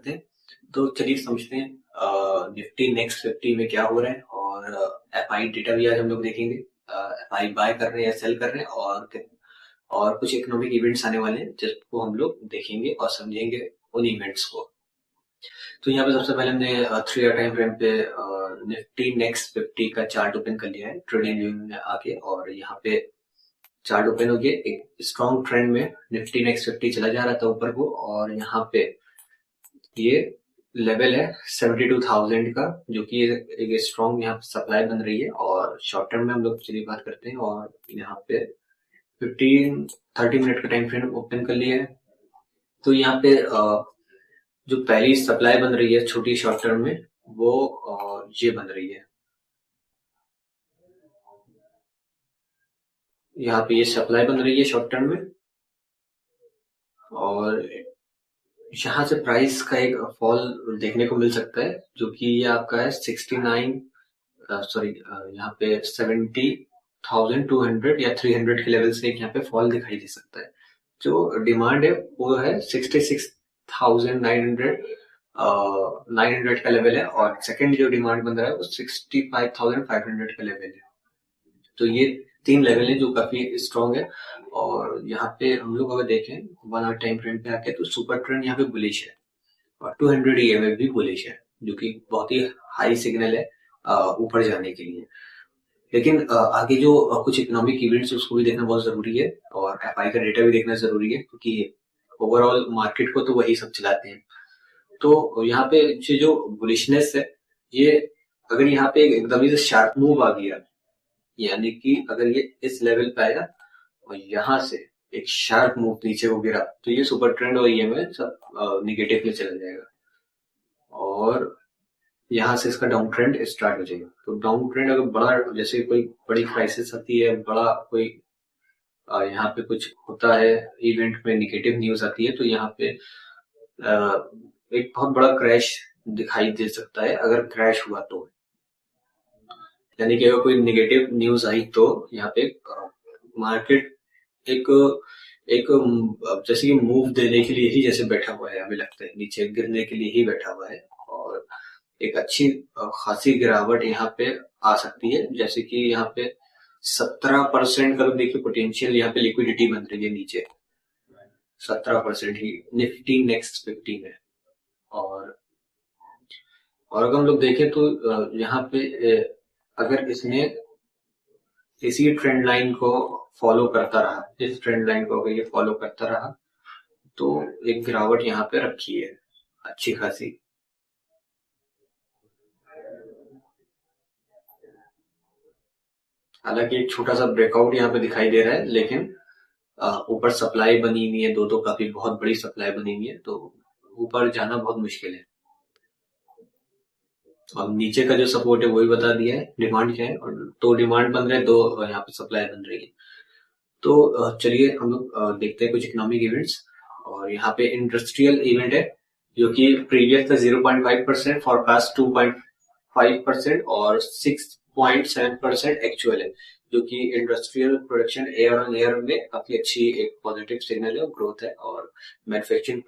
करते हैं। तो चलिए समझते हैं निफ्टी नेक्स्ट 50 में क्या हो रहा है, और एफआई डेटा भी आज हम लोग देखेंगे। एफआई बाय कर रहे हैं या सेल कर रहे हैं, और कुछ इकोनॉमिक इवेंट्स आने वाले हैं जिसको हम लोग देखेंगे और समझेंगे उन इवेंट्स को। तो यहाँ पे सबसे पहले हमने 3 ईयर टाइम फ्रेम पे निफ्टी नेक्स्ट 50 का चार्ट ओपन कर लिया है ट्रेडिंग व्यू में आके, और यहाँ पे चार्ट ओपन हो गया। एक स्ट्रॉन्ग ट्रेंड में निफ्टी नेक्स्ट 50 चला जा रहा था ऊपर को, और यहाँ पे ये लेवल है 72,000 का, जो कि एक स्ट्रॉन्ग यहाँ पे सप्लाई बन रही है। और शॉर्ट टर्म में हम लोग चलिए बात करते हैं, और यहाँ पे 30 मिनट का टाइम फ्रेम ओपन कर लिया है। तो यहाँ पे जो पहली सप्लाई बन रही है छोटी शॉर्ट टर्म में, वो ये बन रही है। यहाँ पे ये सप्लाई बन रही है शॉर्ट टर्म में, और यहाँ से प्राइस का एक फॉल देखने को मिल सकता है, जो कि ये आपका है 69 यहाँ पे 70,200 या 300 के लेवल से एक यहाँ पे फॉल दिखाई दे सकता है। जो डिमांड है वो है 66,900 900 का लेवल है, और सेकंड जो डिमांड बन रहा है वो 65,500 का लेवल है। तो ये 3 लेवल है जो काफी स्ट्रॉन्ग है। और यहाँ पे हम लोग अगर देखें 1 आवर टाइम फ्रेम पे आके, तो सुपर ट्रेंड यहाँ पे बुलिश है, और 200 EMA भी बुलिश है, जो कि बहुत ही हाई सिग्नल है ऊपर जाने के लिए। लेकिन आगे जो कुछ इकोनॉमिक इवेंट्स है उसको भी देखना बहुत जरूरी है, और एफआई का डेटा भी देखना जरूरी है, क्योंकि ओवरऑल मार्केट को तो वही सब चलाते हैं। तो यहाँ पे जो बुलिशनेस है, ये अगर यहाँ पे एकदम से शार्प मूव आ गया, यानी कि अगर ये इस लेवल पे आया और यहाँ से एक शार्प मूव नीचे को गिरा, तो ये सुपर ट्रेंड और EMA सब निगेटिव में चला जाएगा, और यहाँ से इसका डाउन ट्रेंड स्टार्ट हो जाएगा। तो डाउन ट्रेंड अगर बड़ा, जैसे कोई बड़ी क्राइसिस आती है, बड़ा कोई यहाँ पे कुछ होता है इवेंट में, निगेटिव न्यूज आती है, तो यहाँ पे एक बहुत बड़ा क्रैश दिखाई दे सकता है अगर क्रैश हुआ तो। यानी कि अगर कोई निगेटिव न्यूज आई तो यहाँ पे मार्केट एक एक जैसे कि मूव देने के लिए ही जैसे बैठा हुआ है, हमें लगता है नीचे गिरने के लिए ही बैठा हुआ है, और एक अच्छी खासी गिरावट यहाँ पे आ सकती है। जैसे कि यहाँ पे 17% का देखिए पोटेंशियल यहाँ पे लिक्विडिटी बन रही है नीचे, 17% ही निफ्टी नेक्स्ट 50 में। और अगर हम लोग देखें तो यहाँ पे अगर इसने इसी ट्रेंड लाइन को फॉलो करता रहा, इस ट्रेंड लाइन को अगर ये फॉलो करता रहा, तो एक गिरावट यहाँ पे रखी है अच्छी खासी। हालांकि एक छोटा सा ब्रेकआउट यहाँ पे दिखाई दे रहा है, लेकिन ऊपर सप्लाई बनी हुई है, दो काफी बहुत बड़ी सप्लाई बनी हुई है, तो ऊपर जाना बहुत मुश्किल है। अब नीचे का जो सपोर्ट है वही बता दिया है डिमांड क्या है, और दो डिमांड बन रहे हैं, दो यहाँ पे सप्लाई बन रही है। तो चलिए हम लोग देखते हैं कुछ इकोनॉमिक इवेंट्स। और यहाँ पे इंडस्ट्रियल इवेंट है, जो कि प्रीवियस था 0.5%, फॉरकास्ट 2.5% और 6.7% एक्चुअल है, जो कि industrial production year on year में काफी अच्छी एक पॉजिटिव सिग्नल है, ग्रोथ है। और manufacturing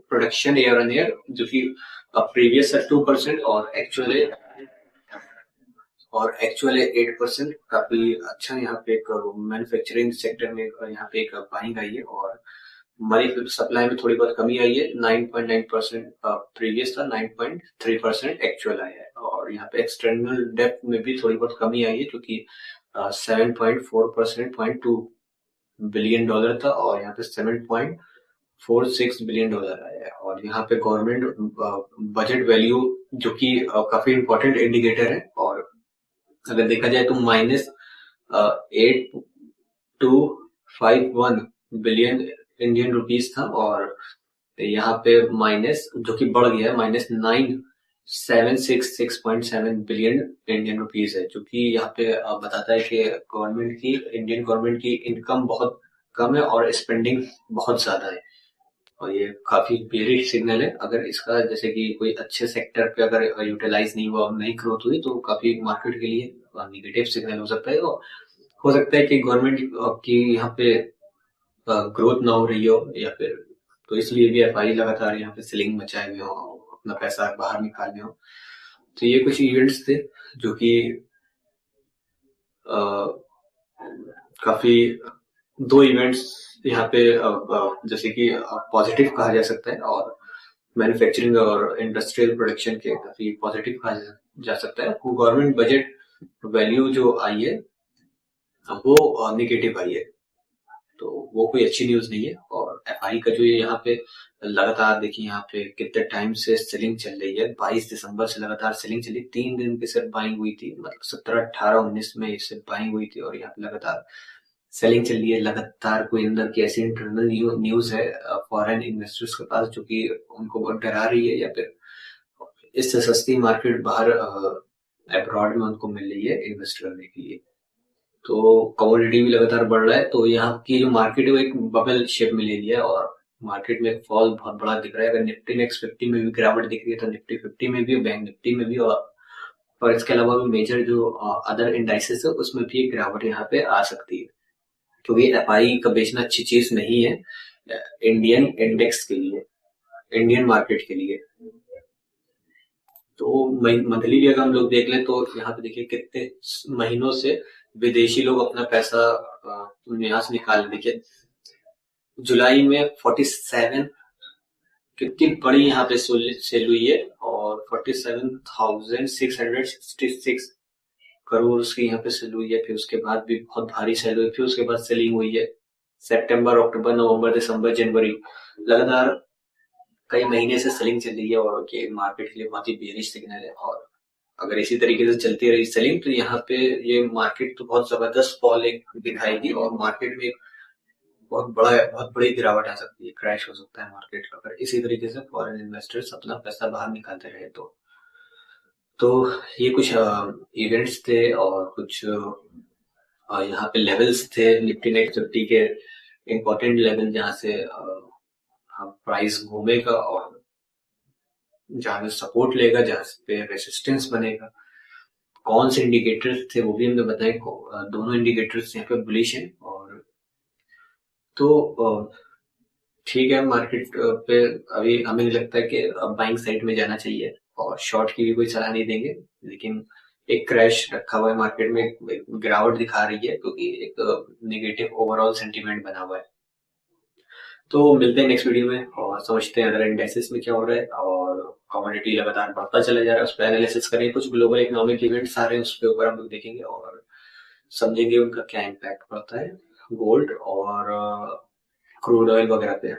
production year on year, जो कि प्रीवियस है 2% और एक्चुअल है 8%। काफी अच्छा यहाँ पे एक मैन्युफैक्चरिंग सेक्टर में यहाँ पे एक बाइंग आई है, और मनी सप्लाई में थोड़ी बहुत कमी आई है, 9.9% प्रीवियस था, 9.3% एक्चुअल आया है। और यहाँ पे एक्सटर्नल डेप्थ में भी थोड़ी बहुत कमी आई है, क्योंकि 7.4% $0.2 बिलियन था, और यहाँ पे 7.46 बिलियन डॉलर आया है। और यहाँ पे गवर्नमेंट बजट वैल्यू, जो कि काफी इंपॉर्टेंट इंडिकेटर है, और अगर देखा जाए तो -8,251 बिलियन इंडियन रुपीस था, और यहाँ पे माइनस, जो कि बढ़ गया है, -9,766.7 बिलियन इंडियन रुपीस है, जो कि यहाँ पे बताता है कि इंडियन गवर्नमेंट की इनकम बहुत कम है और स्पेंडिंग बहुत ज्यादा है। और ये काफी बेरिश सिग्नल है। अगर इसका जैसे कि कोई अच्छे सेक्टर पे अगर यूटिलाइज नहीं हुआ, नहीं ग्रोथ हुई, तो काफी मार्केट के लिए निगेटिव सिग्नल हो सकता है। और हो सकता है कि गवर्नमेंट की यहाँ पे ग्रोथ ना हो रही हो, या फिर तो इसलिए भी एफआई लगातार यहाँ पे सेलिंग मचाए हुए हो, अपना पैसा बाहर निकाले हो। तो ये कुछ इवेंट्स थे जो कि काफी, दो इवेंट्स यहाँ पे जैसे कि पॉजिटिव कहा जा सकता है, और मैन्युफैक्चरिंग और इंडस्ट्रियल प्रोडक्शन के काफी पॉजिटिव कहा जा सकता है। गवर्नमेंट बजट वैल्यू जो आई है वो निगेटिव आई है, तो वो कोई अच्छी न्यूज नहीं है। और एफआई का जो ये यहाँ पे लगातार देखिए, यहाँ पे कितने टाइम से सेलिंग चल रही है, 22 दिसंबर से लगातार सेलिंग चली, 3 दिन की सिर्फ बाइंग हुई थी, मतलब 17, 18, 19 में सिर्फ बाइंग हुई थी, और यहाँ पे लगातार सेलिंग चल रही है। लगातार कोई अंदर की ऐसी इंटरनल न्यूज है फॉरेन इन्वेस्टर्स के पास जो कि उनको बहुत डरा रही है, या फिर इससे सस्ती मार्केट बाहर अब्रॉड में उनको मिल रही है इन्वेस्ट करने के लिए। तो कमोडिटी भी लगातार बढ़ रहा है, तो यहाँ की जो मार्केट है वो एक बबल शेप में ले लिया है, और मार्केट में एक फॉल बहुत बड़ा दिख रहा है। अगर निफ्टी नेक्स्ट 50 में भी गिरावट दिख रही है, तो निफ्टी 50 में भी, बैंक निफ्टी में भी, और इसके अलावा भी मेजर जो अदर इंडाइसेस है उसमें भी एक गिरावट यहाँ पे आ सकती है, क्योंकि एफआई का बेचना अच्छी चीज नहीं है इंडियन इंडेक्स के लिए, इंडियन मार्केट के लिए। तो मंथली भी अगर हम लोग देख लें तो यहाँ पे देखिए कितने महीनों से विदेशी लोग अपना पैसा यहाँ से निकाल रहे। देखिए जुलाई में 47, कितनी बड़ी यहाँ पे सेल हुई है, और 47,666 करोड़ की यहाँ पे सेल हुई है। फिर उसके बाद भी बहुत भारी सेल हुई, फिर उसके बाद सेलिंग हुई है सितंबर, अक्टूबर, नवंबर, दिसंबर, जनवरी, लगातार कई महीने से सेलिंग चल रही है, और ये मार्केट के लिए बहुत ही बेरिश सिग्नल है। और अगर इसी तरीके से चलती रही सेलिंग, तो यहाँ पे ये मार्केट तो बहुत जबरदस्त फॉल एक दिखाएगी, और मार्केट में बहुत बड़ी गिरावट आ सकती है, क्रैश हो सकता है मार्केट का, अगर इसी तरीके से फॉरेन इन्वेस्टर्स अपना पैसा बाहर निकालते रहे तो ये कुछ इवेंट्स थे, और कुछ यहाँ पे लेवल्स थे निफ्टी नेक्स्ट 50 के, इम्पोर्टेंट लेवल जहाँ से प्राइस घूमेगा, और जहाँ पे सपोर्ट लेगा, जहाँ पे रेसिस्टेंस बनेगा। कौन से इंडिकेटर्स थे वो भी हमने बताए, दोनों इंडिकेटर्स यहाँ पे बुलिश हैं, और तो ठीक है, मार्केट पे अभी हमें लगता है कि बाइंग साइड में जाना चाहिए, और शॉर्ट की भी कोई सलाह नहीं देंगे, लेकिन एक क्रैश रखा हुआ है मार्केट में, एक गिरावट दिखा रही है, क्योंकि एक नेगेटिव ओवरऑल सेंटीमेंट बना हुआ है। तो मिलते हैं नेक्स्ट वीडियो में, और समझते हैं अदर इंडेक्सेस में क्या हो रहा है, और कमोडिटी लगातार बढ़ता चला जा रहा है, उस पर एनालिसिस करेंगे, कुछ ग्लोबल इकोनॉमिक इवेंट्स आ रहे हैं उस पर ऊपर हम लोग देखेंगे, और समझेंगे उनका क्या इम्पैक्ट पड़ता है गोल्ड और क्रूड ऑयल वगैरह पे।